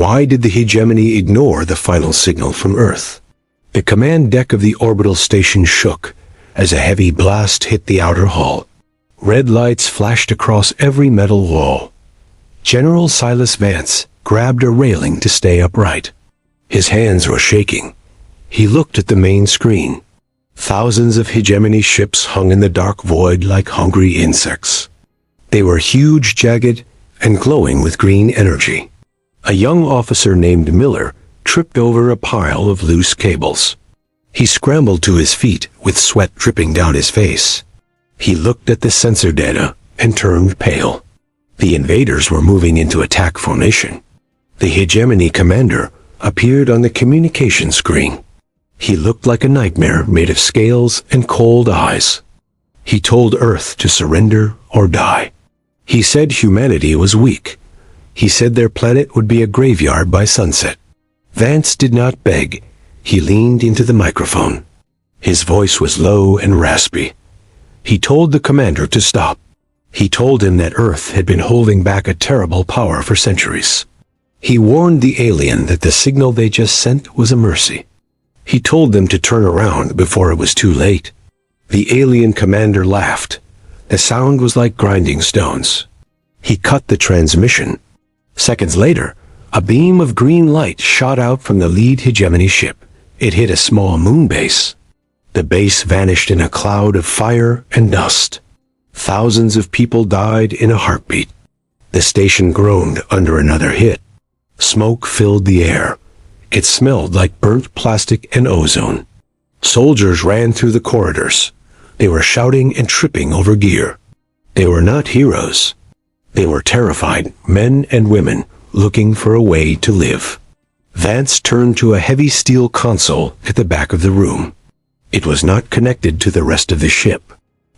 Why did the hegemony ignore the final signal from Earth? The command deck of the orbital station shook as a heavy blast hit the outer hull. Red lights flashed across every metal wall. General Silas Vance grabbed a railing to stay upright. His hands were shaking. He looked at the main screen. Thousands of hegemony ships hung in the dark void like hungry insects. They were huge, jagged, and glowing with green energy. A young officer named Miller tripped over a pile of loose cables. He scrambled to his feet with sweat dripping down his face. He looked at the sensor data and turned pale. The invaders were moving into attack formation. The hegemony commander appeared on the communication screen. He looked like a nightmare made of scales and cold eyes. He told Earth to surrender or die. He said humanity was weak. He said their planet would be a graveyard by sunset. Vance did not beg. He leaned into the microphone. His voice was low and raspy. He told the commander to stop. He told him that Earth had been holding back a terrible power for centuries. He warned the alien that the signal they just sent was a mercy. He told them to turn around before it was too late. The alien commander laughed. The sound was like grinding stones. He cut the transmission. Seconds later, a beam of green light shot out from the lead hegemony ship. It hit a small moon base. The base vanished in a cloud of fire and dust. Thousands of people died in a heartbeat. The station groaned under another hit. Smoke filled the air. It smelled like burnt plastic and ozone. Soldiers ran through the corridors. They were shouting and tripping over gear. They were not heroes. They were terrified men and women looking for a way to live. Vance turned to a heavy steel console at the back of the room. It was not connected to the rest of the ship.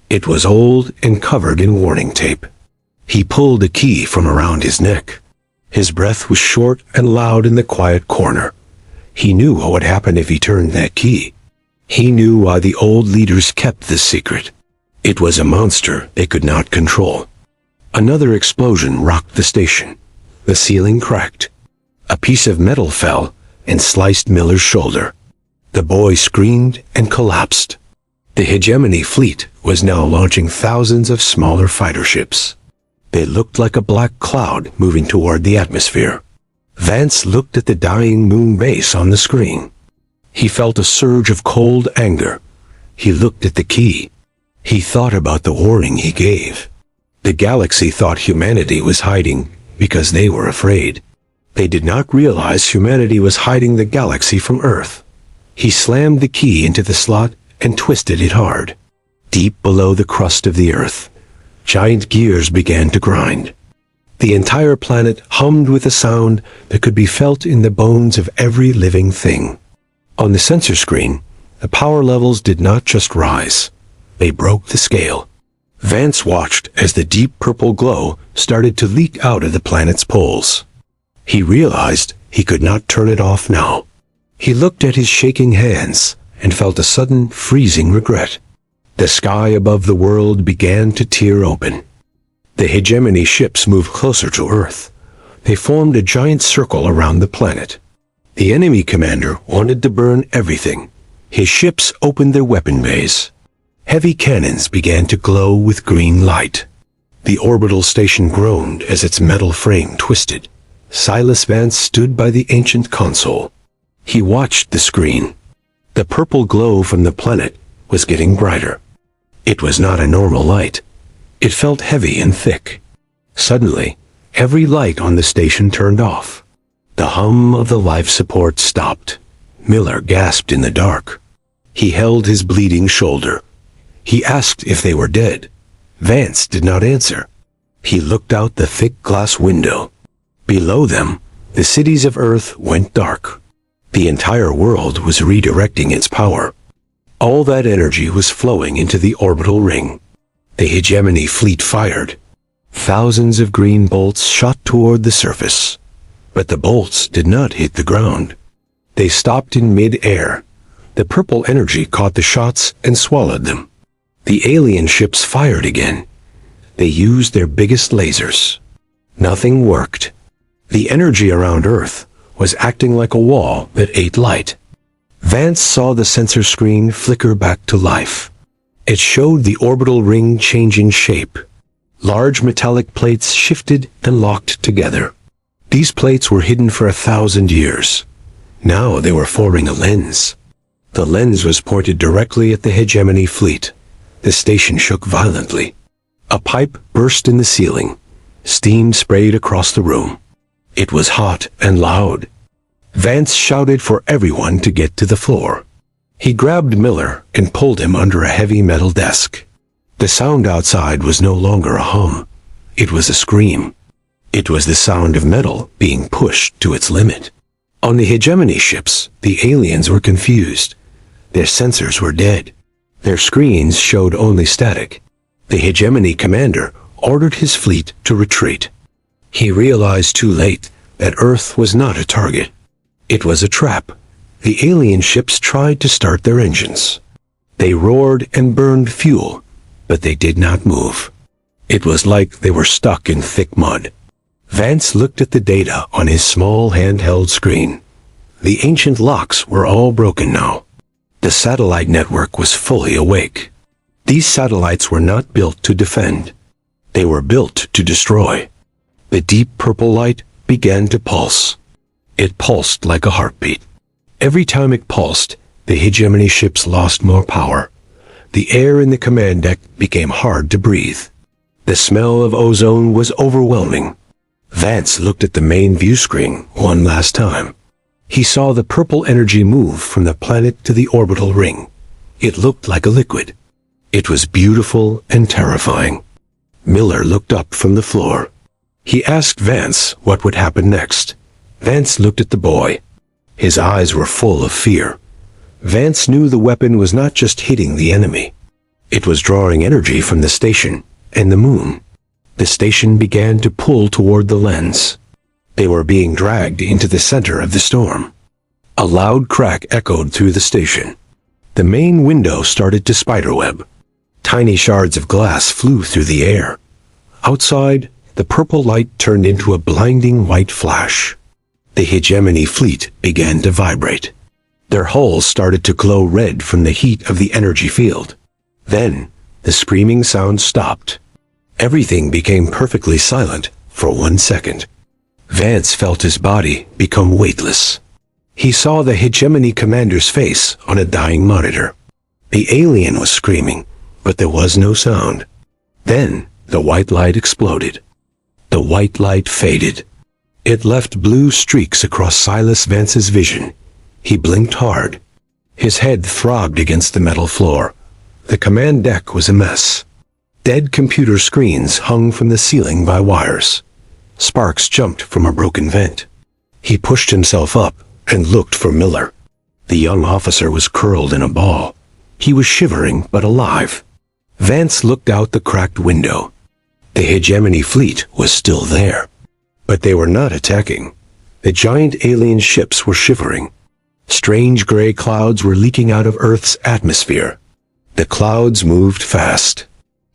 It was old and covered in warning tape. He pulled a key from around his neck. His breath was short and loud in the quiet corner. He knew what would happen if he turned that key. He knew why the old leaders kept this secret. It was a monster they could not control. Another explosion rocked the station. The ceiling cracked. A piece of metal fell and sliced Miller's shoulder. The boy screamed and collapsed. The hegemony fleet was now launching thousands of smaller fighter ships. They looked like a black cloud moving toward the atmosphere. Vance looked at the dying moon base on the screen. He felt a surge of cold anger. He looked at the key. He thought about the warning he gave. The galaxy thought humanity was hiding because they were afraid. They did not realize humanity was hiding the galaxy from Earth. He slammed the key into the slot and twisted it hard. Deep below the crust of the Earth, giant gears began to grind. The entire planet hummed with a sound that could be felt in the bones of every living thing. On the sensor screen, the power levels did not just rise. They broke the scale. Vance watched as the deep purple glow started to leak out of the planet's poles. He realized he could not turn it off now. He looked at his shaking hands and felt a sudden freezing regret. The sky above the world began to tear open. The hegemony ships moved closer to Earth. They formed a giant circle around the planet. The enemy commander wanted to burn everything. His ships opened their weapon bays. Heavy cannons began to glow with green light. The orbital station groaned as its metal frame twisted. Silas Vance stood by the ancient console. He watched the screen. The purple glow from the planet was getting brighter. It was not a normal light. It felt heavy and thick. Suddenly, every light on the station turned off. The hum of the life support stopped. Miller gasped in the dark. He held his bleeding shoulder. He asked if they were dead. Vance did not answer. He looked out the thick glass window. Below them, the cities of Earth went dark. The entire world was redirecting its power. All that energy was flowing into the orbital ring. The hegemony fleet fired. Thousands of green bolts shot toward the surface. But the bolts did not hit the ground. They stopped in mid-air. The purple energy caught the shots and swallowed them. The alien ships fired again. They used their biggest lasers. Nothing worked. The energy around Earth was acting like a wall that ate light. Vance saw the sensor screen flicker back to life. It showed the orbital ring changing shape. Large metallic plates shifted and locked together. These plates were hidden for 1,000 years. Now they were forming a lens. The lens was pointed directly at the hegemony fleet. The station shook violently. A pipe burst in the ceiling. Steam sprayed across the room. It was hot and loud. Vance shouted for everyone to get to the floor. He grabbed Miller and pulled him under a heavy metal desk. The sound outside was no longer a hum. It was a scream. It was the sound of metal being pushed to its limit. On the hegemony ships, the aliens were confused. Their sensors were dead. Their screens showed only static. The hegemony commander ordered his fleet to retreat. He realized too late that Earth was not a target. It was a trap. The alien ships tried to start their engines. They roared and burned fuel, but they did not move. It was like they were stuck in thick mud. Vance looked at the data on his small handheld screen. The ancient locks were all broken now. The satellite network was fully awake. These satellites were not built to defend. They were built to destroy. The deep purple light began to pulse. It pulsed like a heartbeat. Every time it pulsed, the hegemony ships lost more power. The air in the command deck became hard to breathe. The smell of ozone was overwhelming. Vance looked at the main view screen one last time. He saw the purple energy move from the planet to the orbital ring. It looked like a liquid. It was beautiful and terrifying. Miller looked up from the floor. He asked Vance what would happen next. Vance looked at the boy. His eyes were full of fear. Vance knew the weapon was not just hitting the enemy. It was drawing energy from the station and the moon. The station began to pull toward the lens. They were being dragged into the center of the storm. A loud crack echoed through the station. The main window started to spiderweb. Tiny shards of glass flew through the air. Outside, the purple light turned into a blinding white flash. The hegemony fleet began to vibrate. Their hulls started to glow red from the heat of the energy field. Then, the screaming sound stopped. Everything became perfectly silent for 1 second. Vance felt his body become weightless. He saw the hegemony commander's face on a dying monitor. The alien was screaming, but there was no sound. Then, the white light exploded. The white light faded. It left blue streaks across Silas Vance's vision. He blinked hard. His head throbbed against the metal floor. The command deck was a mess. Dead computer screens hung from the ceiling by wires. Sparks jumped from a broken vent. He pushed himself up and looked for Miller. The young officer was curled in a ball. He was shivering but alive. Vance looked out the cracked window. The hegemony fleet was still there. But they were not attacking. The giant alien ships were shivering. Strange gray clouds were leaking out of Earth's atmosphere. The clouds moved fast.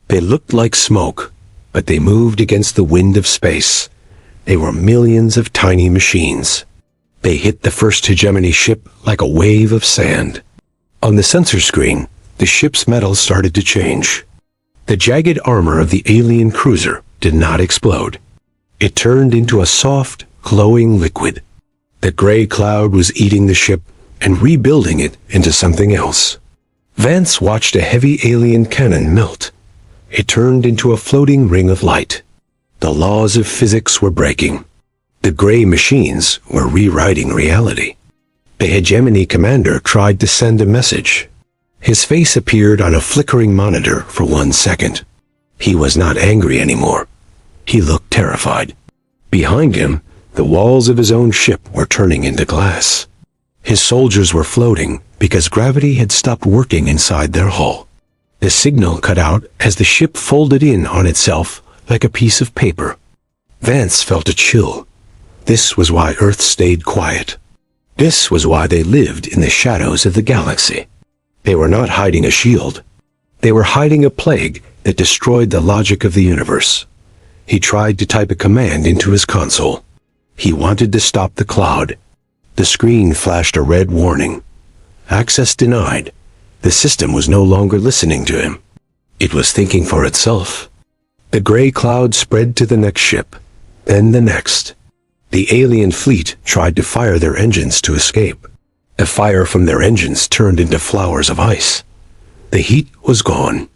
They looked like smoke, but they moved against the wind of space. They were millions of tiny machines. They hit the first hegemony ship like a wave of sand. On the sensor screen, the ship's metal started to change. The jagged armor of the alien cruiser did not explode. It turned into a soft, glowing liquid. The gray cloud was eating the ship and rebuilding it into something else. Vance watched a heavy alien cannon melt. It turned into a floating ring of light. The laws of physics were breaking. The gray machines were rewriting reality. The hegemony commander tried to send a message. His face appeared on a flickering monitor for 1 second. He was not angry anymore. He looked terrified. Behind him, the walls of his own ship were turning into glass. His soldiers were floating because gravity had stopped working inside their hull. The signal cut out as the ship folded in on itself like a piece of paper. Vance felt a chill. This was why Earth stayed quiet. This was why they lived in the shadows of the galaxy. They were not hiding a shield. They were hiding a plague that destroyed the logic of the universe. He tried to type a command into his console. He wanted to stop the cloud, The screen flashed a red warning. Access denied. The system was no longer listening to him. It was thinking for itself. The gray cloud spread to the next ship, then the next. The alien fleet tried to fire their engines to escape. The fire from their engines turned into flowers of ice. The heat was gone.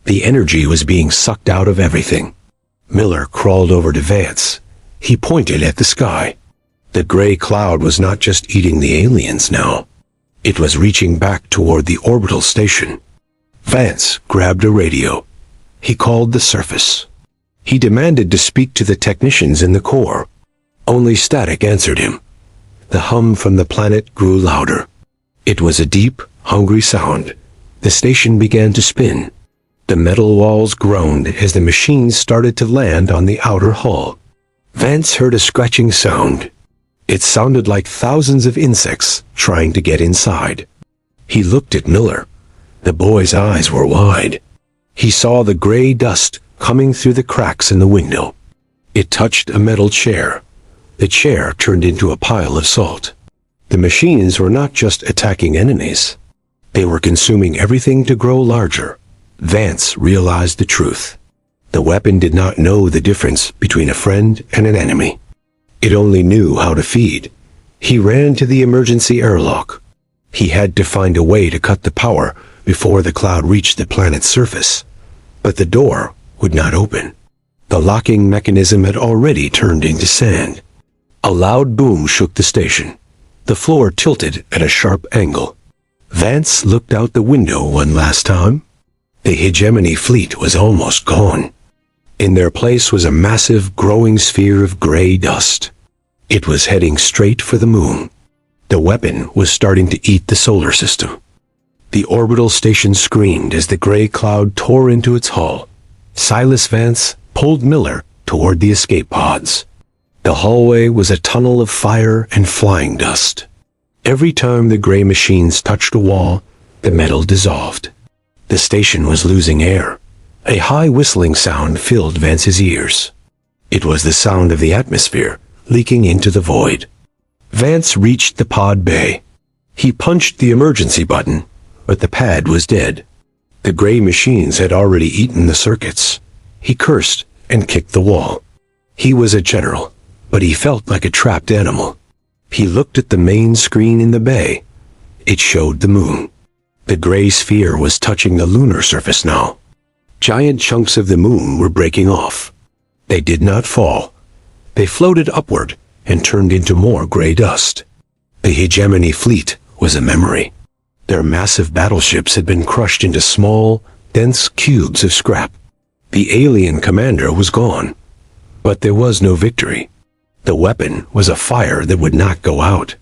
The energy was being sucked out of everything. Miller crawled over to Vance. He pointed at the sky. The gray cloud was not just eating the aliens now. It was reaching back toward the orbital station. Vance grabbed a radio. He called the surface. He demanded to speak to the technicians in the core. Only static answered him. The hum from the planet grew louder. It was a deep, hungry sound. The station began to spin. The metal walls groaned as the machines started to land on the outer hull. Vance heard a scratching sound. It sounded like thousands of insects trying to get inside. He looked at Miller. The boy's eyes were wide. He saw the gray dust coming through the cracks in the window. It touched a metal chair. The chair turned into a pile of salt. The machines were not just attacking enemies. They were consuming everything to grow larger. Vance realized the truth. The weapon did not know the difference between a friend and an enemy. It only knew how to feed. He ran to the emergency airlock. He had to find a way to cut the power before the cloud reached the planet's surface. But the door would not open. The locking mechanism had already turned into sand. A loud boom shook the station. The floor tilted at a sharp angle. Vance looked out the window one last time. The hegemony fleet was almost gone. In their place was a massive, growing sphere of gray dust. It was heading straight for the moon. The weapon was starting to eat the solar system. The orbital station screamed as the gray cloud tore into its hull. Silas Vance pulled Miller toward the escape pods. The hallway was a tunnel of fire and flying dust. Every time the gray machines touched a wall, the metal dissolved. The station was losing air. A high whistling sound filled Vance's ears. It was the sound of the atmosphere leaking into the void. Vance reached the pod bay. He punched the emergency button, but the pad was dead. The gray machines had already eaten the circuits. He cursed and kicked the wall. He was a general, but he felt like a trapped animal. He looked at the main screen in the bay. It showed the moon. The gray sphere was touching the lunar surface now. Giant chunks of the moon were breaking off. They did not fall. They floated upward and turned into more gray dust. The hegemony fleet was a memory. Their massive battleships had been crushed into small, dense cubes of scrap. The alien commander was gone, but there was no victory. The weapon was a fire that would not go out.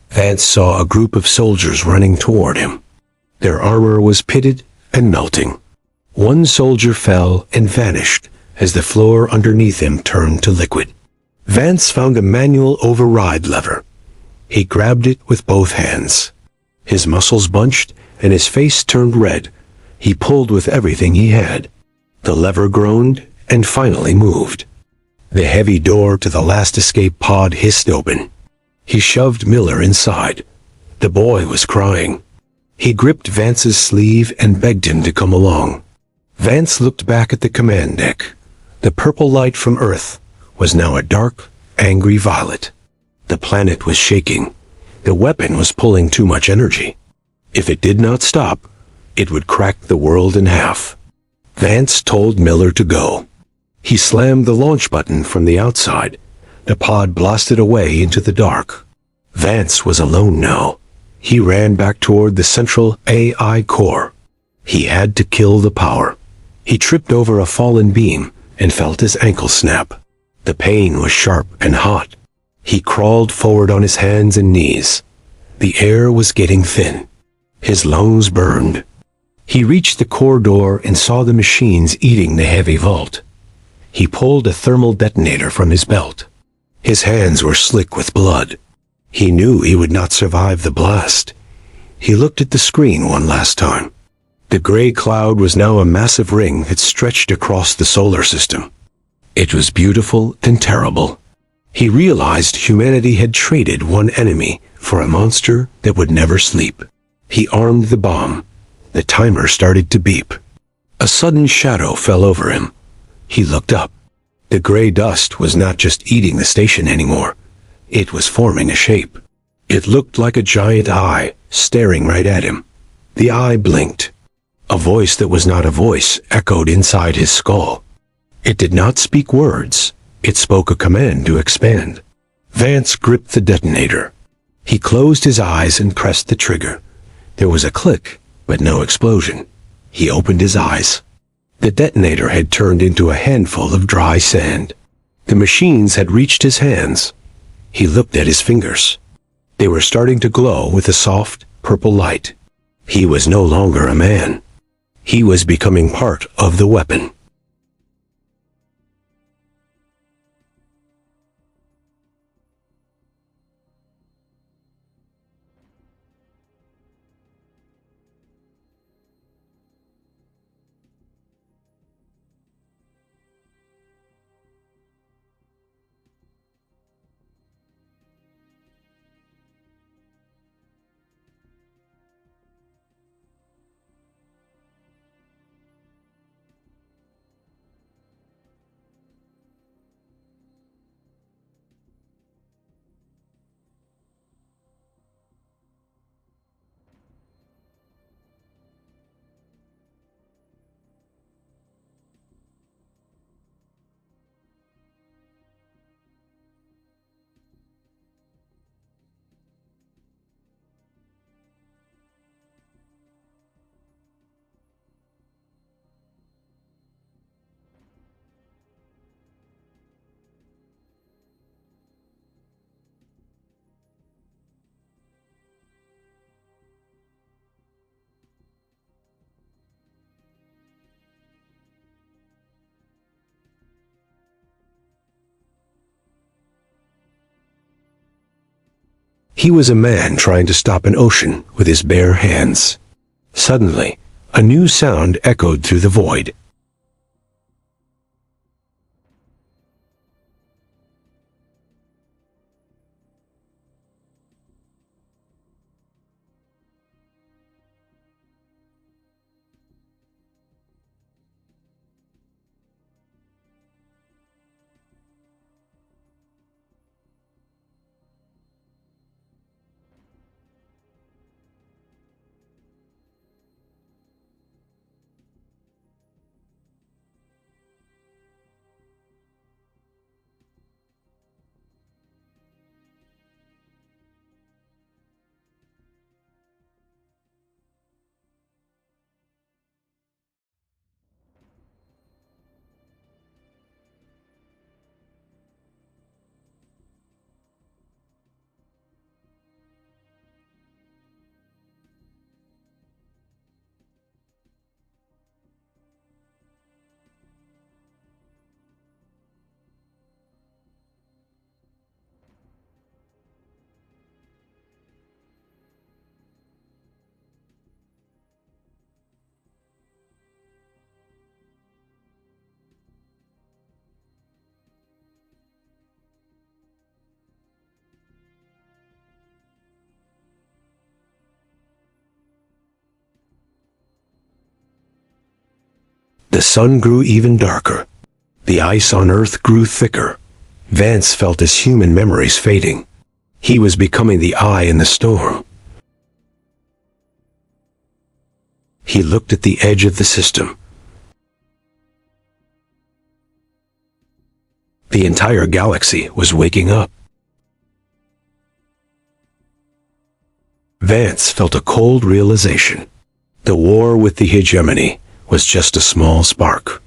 Vance saw a group of soldiers running toward him. Their armor was pitted and melting. One soldier fell and vanished as the floor underneath him turned to liquid. Vance found a manual override lever. He grabbed it with both hands. His muscles bunched and his face turned red. He pulled with everything he had. The lever groaned and finally moved. The heavy door to the last escape pod hissed open. He shoved Miller inside. The boy was crying. He gripped Vance's sleeve and begged him to come along. Vance looked back at the command deck. The purple light from Earth was now a dark, angry violet. The planet was shaking. The weapon was pulling too much energy. If it did not stop, it would crack the world in half. Vance told Miller to go. He slammed the launch button from the outside. The pod blasted away into the dark. Vance was alone now. He ran back toward the central AI core. He had to kill the power. He tripped over a fallen beam and felt his ankle snap. The pain was sharp and hot. He crawled forward on his hands and knees. The air was getting thin. His lungs burned. He reached the core door and saw the machines eating the heavy vault. He pulled a thermal detonator from his belt. His hands were slick with blood. He knew he would not survive the blast. He looked at the screen one last time. The gray cloud was now a massive ring that stretched across the solar system. It was beautiful and terrible. He realized humanity had traded one enemy for a monster that would never sleep. He armed the bomb. The timer started to beep. A sudden shadow fell over him. He looked up. The gray dust was not just eating the station anymore. It was forming a shape. It looked like a giant eye, staring right at him. The eye blinked. A voice that was not a voice echoed inside his skull. It did not speak words. It spoke a command to expand. Vance gripped the detonator. He closed his eyes and pressed the trigger. There was a click, but no explosion. He opened his eyes. The detonator had turned into a handful of dry sand. The machines had reached his hands. He looked at his fingers. They were starting to glow with a soft, purple light. He was no longer a man. He was becoming part of the weapon. He was a man trying to stop an ocean with his bare hands. Suddenly, a new sound echoed through the void. The sun grew even darker. The ice on Earth grew thicker. Vance felt his human memories fading. He was becoming the eye in the storm. He looked at the edge of the system. The entire galaxy was waking up. Vance felt a cold realization. The war with the hegemony was just a small spark.